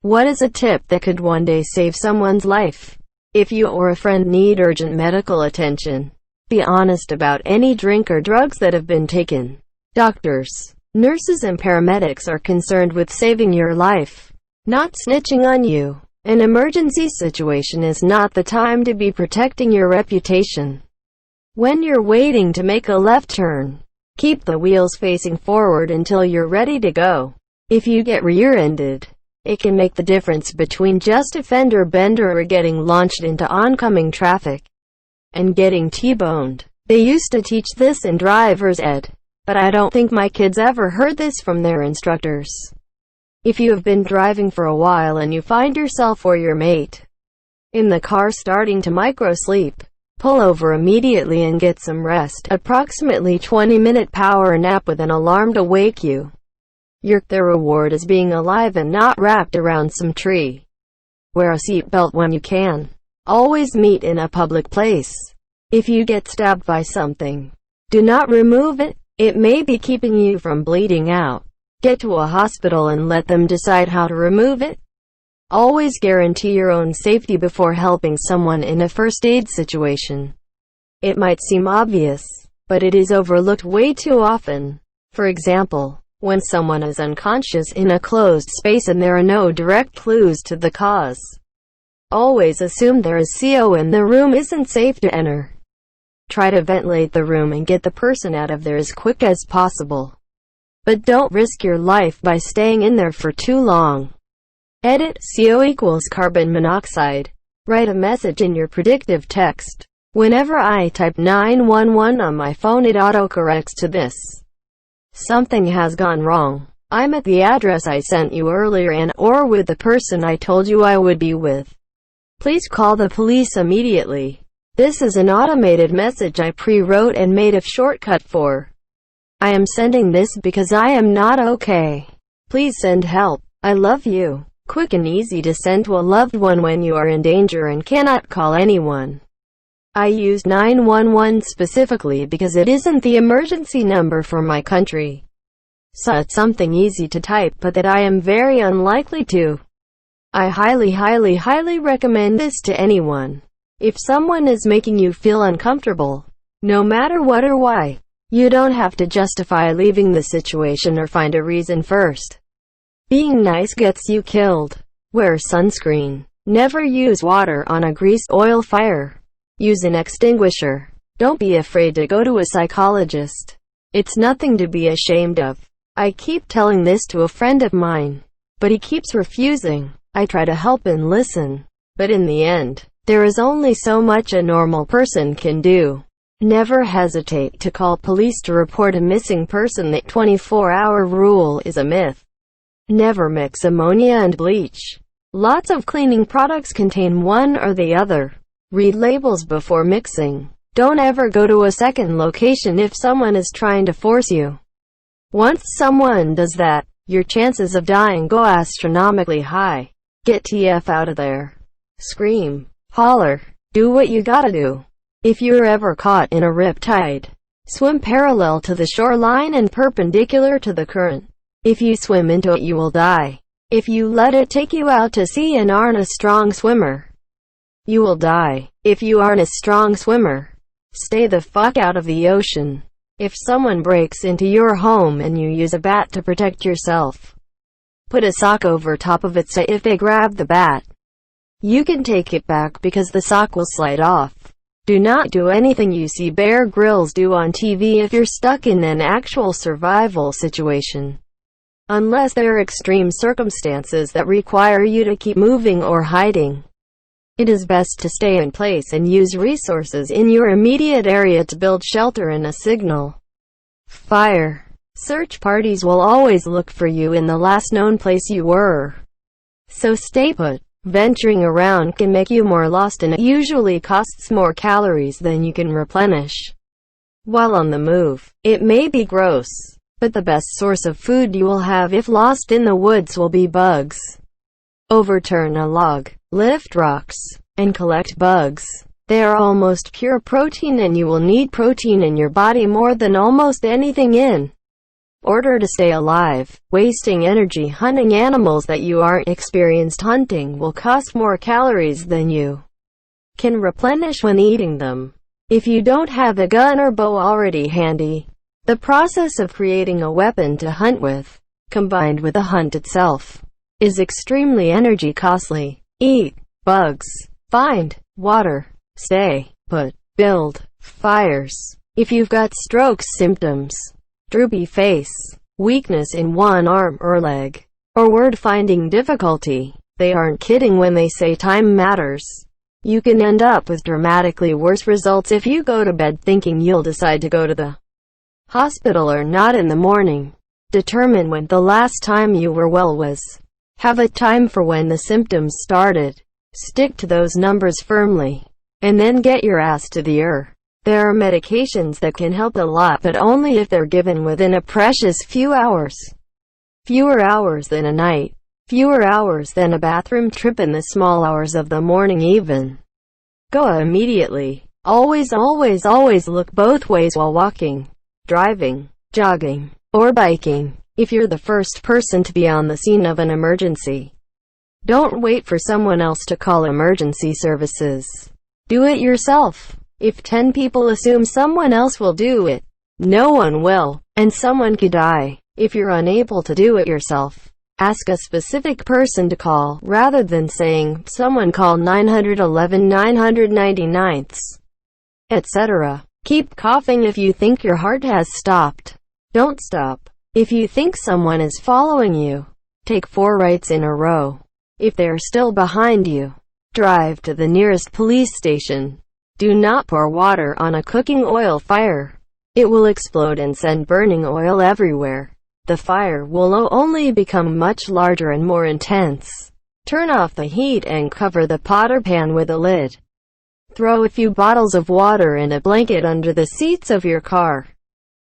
What is a tip that could one day save someone's life? If you or a friend need urgent medical attention, be honest about any drink or drugs that have been taken. Doctors, nurses and paramedics are concerned with saving your life, not snitching on you. An emergency situation is not the time to be protecting your reputation. When you're waiting to make a left turn, keep the wheels facing forward until you're ready to go. If you get rear-ended, it can make the difference between just a fender bender or getting launched into oncoming traffic and getting T-boned. They used to teach this in driver's ed, but I don't think my kids ever heard this from their instructors. If you have been driving for a while and you find yourself or your mate in the car starting to micro-sleep, pull over immediately and get some rest. Approximately 20-minute power nap with an alarm to wake you. The reward is being alive and not wrapped around some tree. Wear a seatbelt when you can. Always meet in a public place. If you get stabbed by something, do not remove it. It may be keeping you from bleeding out. Get to a hospital and let them decide how to remove it. Always guarantee your own safety before helping someone in a first aid situation. It might seem obvious, but it is overlooked way too often. For example, when someone is unconscious in a closed space and there are no direct clues to the cause, always assume there is CO and the room isn't safe to enter. Try to ventilate the room and get the person out of there as quick as possible. But don't risk your life by staying in there for too long. Edit CO equals carbon monoxide. Write a message in your predictive text. Whenever I type 911 on my phone, it autocorrects to this. Something has gone wrong. I'm at the address I sent you earlier and or with the person I told you I would be with. Please call the police immediately. This is an automated message I pre-wrote and made a shortcut for. I am sending this because I am not okay. Please send help. I love you. Quick and easy to send to a loved one when you are in danger and cannot call anyone. I used 911 specifically because it isn't the emergency number for my country. So it's something easy to type but that I am very unlikely to. I highly recommend this to anyone. If someone is making you feel uncomfortable, no matter what or why, you don't have to justify leaving the situation or find a reason first. Being nice gets you killed. Wear sunscreen. Never use water on a grease oil fire. Use an extinguisher. Don't be afraid to go to a psychologist. It's nothing to be ashamed of. I keep telling this to a friend of mine, but he keeps refusing. I try to help and listen, but in the end, there is only so much a normal person can do. Never hesitate to call police to report a missing person. The 24-hour rule is a myth. Never mix ammonia and bleach. Lots of cleaning products contain one or the other. Read labels before mixing. Don't ever go to a second location if someone is trying to force you. Once someone does that, your chances of dying go astronomically high. Get TF out of there. Scream. Holler. Do what you gotta do. If you're ever caught in a riptide, swim parallel to the shoreline and perpendicular to the current. If you swim into it, you will die. If you let it take you out to sea and aren't a strong swimmer, you will die. If you aren't a strong swimmer, stay the fuck out of the ocean. If someone breaks into your home and you use a bat to protect yourself, put a sock over top of it so if they grab the bat, you can take it back because the sock will slide off. Do not do anything you see Bear Grylls do on TV if you're stuck in an actual survival situation. Unless there are extreme circumstances that require you to keep moving or hiding, it is best to stay in place and use resources in your immediate area to build shelter and a signal. Fire. Search parties will always look for you in the last known place you were. So stay put. Venturing around can make you more lost and it usually costs more calories than you can replenish. While on the move, it may be gross, but the best source of food you will have if lost in the woods will be bugs. Overturn a log, lift rocks, and collect bugs. They are almost pure protein and you will need protein in your body more than almost anything in order to stay alive. Wasting energy hunting animals that you aren't experienced hunting will cost more calories than you can replenish when eating them. If you don't have a gun or bow already handy, the process of creating a weapon to hunt with, combined with the hunt itself, is extremely energy costly. Eat bugs, find water, stay put, build fires. If you've got stroke symptoms, droopy face, weakness in one arm or leg, or word-finding difficulty, they aren't kidding when they say time matters. You can end up with dramatically worse results if you go to bed thinking you'll decide to go to the hospital or not in the morning. Determine when the last time you were well was. Have a time for when the symptoms started. Stick to those numbers firmly, and then get your ass to the ER. There are medications that can help a lot, but only if they're given within a precious few hours. Fewer hours than a night. Fewer hours than a bathroom trip in the small hours of the morning even. Go immediately. Always, always, always look both ways while walking, driving, jogging, or biking. If you're the first person to be on the scene of an emergency, don't wait for someone else to call emergency services. Do it yourself. If 10 people assume someone else will do it, no one will, and someone could die. If you're unable to do it yourself, ask a specific person to call, rather than saying, someone call 911 999, etc. Keep coughing if you think your heart has stopped. Don't stop. If you think someone is following you, take 4 rights in a row. If they're still behind you, drive to the nearest police station. Do not pour water on a cooking oil fire. It will explode and send burning oil everywhere. The fire will only become much larger and more intense. Turn off the heat and cover the pot or pan with a lid. Throw a few bottles of water and a blanket under the seats of your car.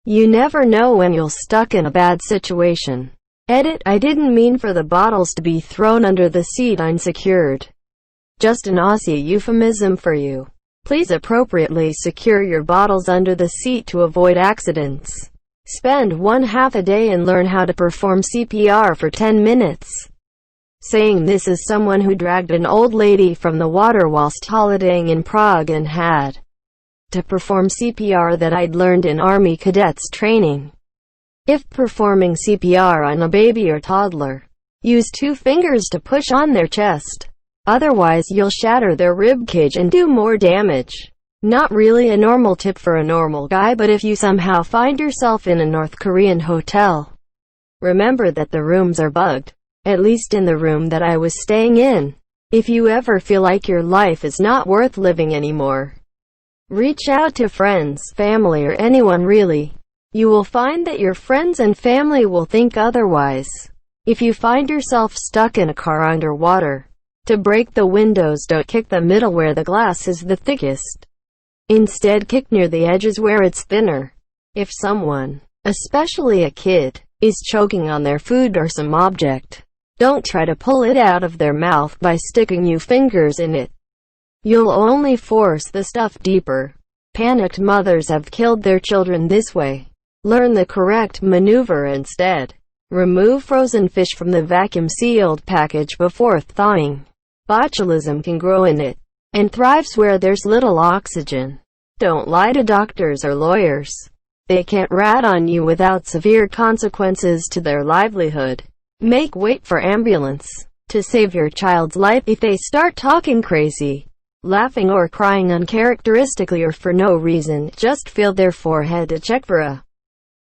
You never know when you'll stuck in a bad situation. Edit: I didn't mean for the bottles to be thrown under the seat unsecured. Just an Aussie euphemism for you. Please appropriately secure your bottles under the seat to avoid accidents. Spend 1/2 a day and learn how to perform CPR for 10 minutes. Saying this is someone who dragged an old lady from the water whilst holidaying in Prague and had to perform CPR that I'd learned in Army cadets training. If performing CPR on a baby or toddler, use 2 fingers to push on their chest. Otherwise you'll shatter their ribcage and do more damage. Not really a normal tip for a normal guy, but if you somehow find yourself in a North Korean hotel, remember that the rooms are bugged. At least in the room that I was staying in. If you ever feel like your life is not worth living anymore, reach out to friends, family, or anyone really. You will find that your friends and family will think otherwise. If you find yourself stuck in a car underwater, to break the windows, don't kick the middle where the glass is the thickest. Instead, kick near the edges where it's thinner. If someone, especially a kid, is choking on their food or some object, don't try to pull it out of their mouth by sticking your fingers in it. You'll only force the stuff deeper. Panicked mothers have killed their children this way. Learn the correct maneuver instead. Remove frozen fish from the vacuum-sealed package before thawing. Botulism can grow in it, and thrives where there's little oxygen. Don't lie to doctors or lawyers. They can't rat on you without severe consequences to their livelihood. Make wait for ambulance to save your child's life if they start talking crazy, laughing or crying uncharacteristically or for no reason. Just feel their forehead to check for a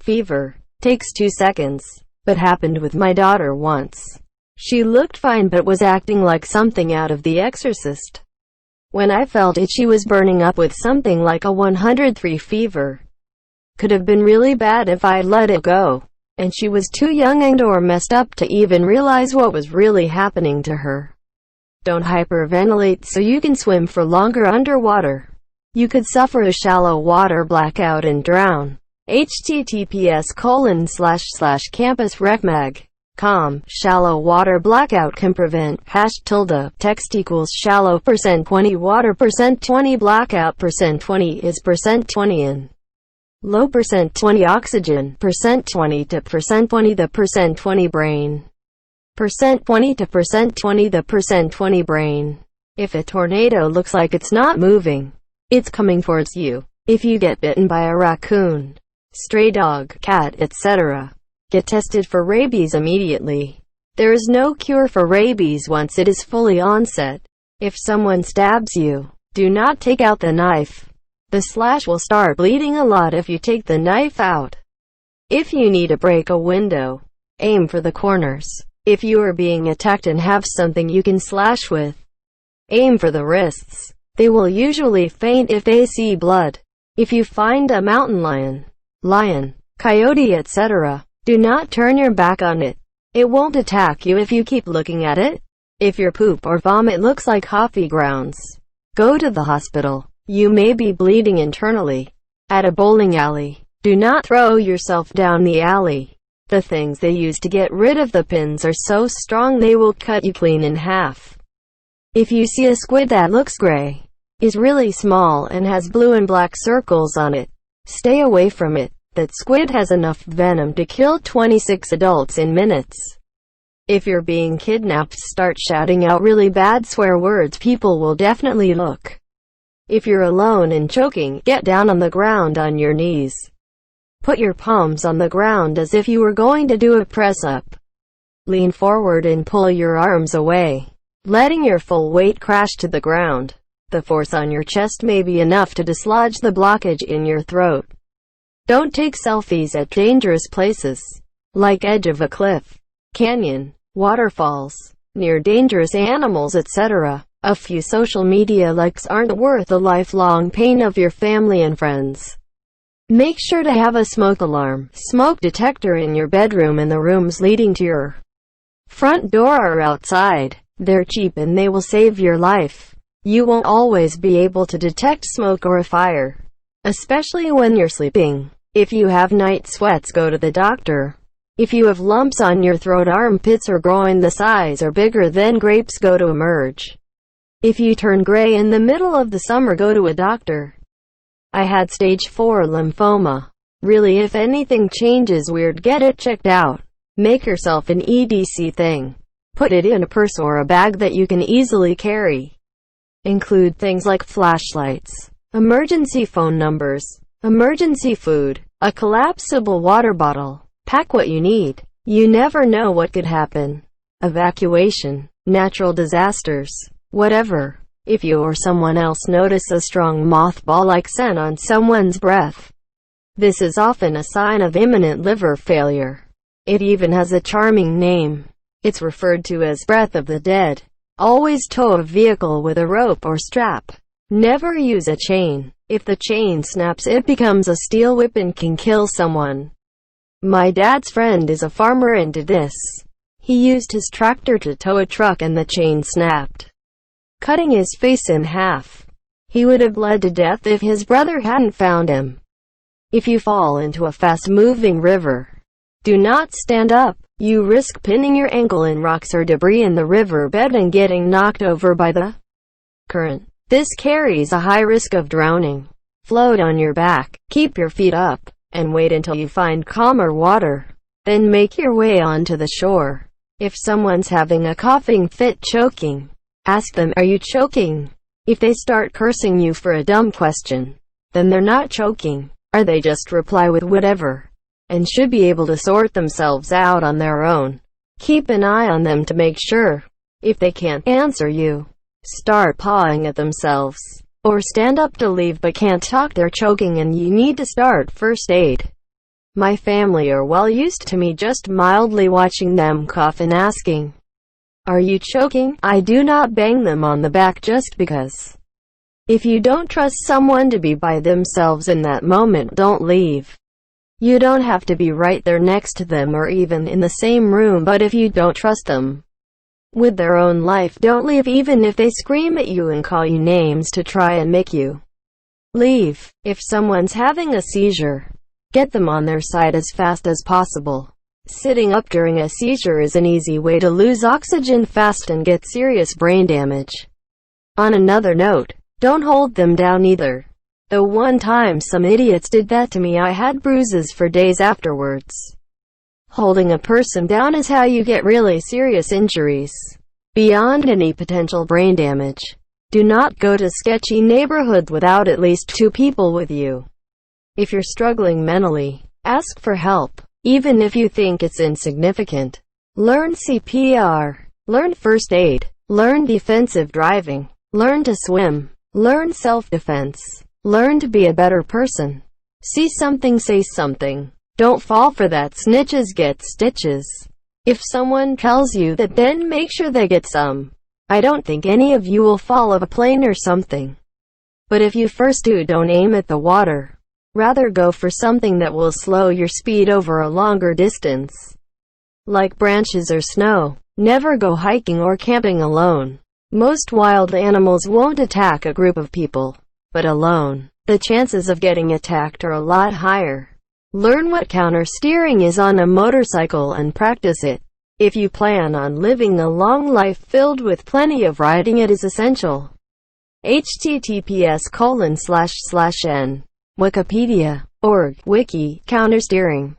fever. Takes 2 seconds, but happened with my daughter once. She looked fine but was acting like something out of The Exorcist. When I felt it, she was burning up with something like a 103 fever. Could have been really bad if I'd let it go, and she was too young and or messed up to even realize what was really happening to her. Don't hyperventilate so you can swim for longer underwater. You could suffer a shallow water blackout and drown. https://campusrecmag.com. Shallow water blackout can prevent. #text equals shallow %20 water %20 blackout %20 is %20 in. Low percent 20 oxygen, percent 20 to percent 20 the percent 20 brain. Percent 20 to percent 20 the percent 20 brain. If a tornado looks like it's not moving, it's coming towards you. If you get bitten by a raccoon, stray dog, cat, etc., get tested for rabies immediately. There is no cure for rabies once it is fully onset. If someone stabs you, do not take out the knife. The slash will start bleeding a lot if you take the knife out. If you need to break a window, aim for the corners. If you are being attacked and have something you can slash with, aim for the wrists. They will usually faint if they see blood. If you find a mountain lion, coyote, etc., do not turn your back on it. It won't attack you if you keep looking at it. If your poop or vomit looks like coffee grounds, go to the hospital. You may be bleeding internally. At a bowling alley, do not throw yourself down the alley. The things they use to get rid of the pins are so strong they will cut you clean in half. If you see a squid that looks gray, is really small and has blue and black circles on it, stay away from it. That squid has enough venom to kill 26 adults in minutes. If you're being kidnapped, start shouting out really bad swear words. People will definitely look. If you're alone and choking, get down on the ground on your knees. Put your palms on the ground as if you were going to do a press-up. Lean forward and pull your arms away, letting your full weight crash to the ground. The force on your chest may be enough to dislodge the blockage in your throat. Don't take selfies at dangerous places, like edge of a cliff, canyon, waterfalls, near dangerous animals, etc. A few social media likes aren't worth the lifelong pain of your family and friends. Make sure to have a smoke alarm, smoke detector in your bedroom and the rooms leading to your front door or outside. They're cheap and they will save your life. You won't always be able to detect smoke or a fire, especially when you're sleeping. If you have night sweats, go to the doctor. If you have lumps on your throat, armpits, or groin the size or bigger than grapes, go to Emerge. If you turn gray in the middle of the summer, go to a doctor. I had stage 4 lymphoma. Really, if anything changes weird, get it checked out. Make yourself an EDC thing. Put it in a purse or a bag that you can easily carry. Include things like flashlights, emergency phone numbers, emergency food, a collapsible water bottle. Pack what you need. You never know what could happen. Evacuation, natural disasters, whatever. If you or someone else notice a strong mothball-like scent on someone's breath, this is often a sign of imminent liver failure. It even has a charming name. It's referred to as breath of the dead. Always tow a vehicle with a rope or strap. Never use a chain. If the chain snaps, it becomes a steel whip and can kill someone. My dad's friend is a farmer and did this. He used his tractor to tow a truck and the chain snapped, cutting his face in half. He would have bled to death if his brother hadn't found him. If you fall into a fast-moving river, do not stand up. You risk pinning your ankle in rocks or debris in the river bed and getting knocked over by the current. This carries a high risk of drowning. Float on your back, keep your feet up, and wait until you find calmer water. Then make your way onto the shore. If someone's having a coughing fit, choking, ask them, "Are you choking?" If they start cursing you for a dumb question, then they're not choking. Or they just reply with whatever, and should be able to sort themselves out on their own. Keep an eye on them to make sure. If they can't answer you, start pawing at themselves. Or stand up to leave but can't talk, they're choking and you need to start first aid. My family are well used to me just mildly watching them cough and asking, "Are you choking?" I do not bang them on the back just because. If you don't trust someone to be by themselves in that moment, don't leave. You don't have to be right there next to them or even in the same room, but if you don't trust them with their own life, don't leave even if they scream at you and call you names to try and make you leave. If someone's having a seizure, get them on their side as fast as possible. Sitting up during a seizure is an easy way to lose oxygen fast and get serious brain damage. On another note, don't hold them down either. The one time some idiots did that to me, I had bruises for days afterwards. Holding a person down is how you get really serious injuries, beyond any potential brain damage. Do not go to sketchy neighborhoods without at least 2 people with you. If you're struggling mentally, ask for help, even if you think it's insignificant. Learn CPR, learn first aid, learn defensive driving, learn to swim, learn self-defense, learn to be a better person. See something, say something. Don't fall for that snitches get stitches. If someone tells you that, then make sure they get some. I don't think any of you will fall off a plane or something. But if you first do, don't aim at the water. Rather go for something that will slow your speed over a longer distance, like branches or snow. Never go hiking or camping alone. Most wild animals won't attack a group of people, but alone, the chances of getting attacked are a lot higher. Learn what counter-steering is on a motorcycle and practice it. If you plan on living a long life filled with plenty of riding, it is essential. https://n. Wikipedia. Org. Wiki. Counter-steering.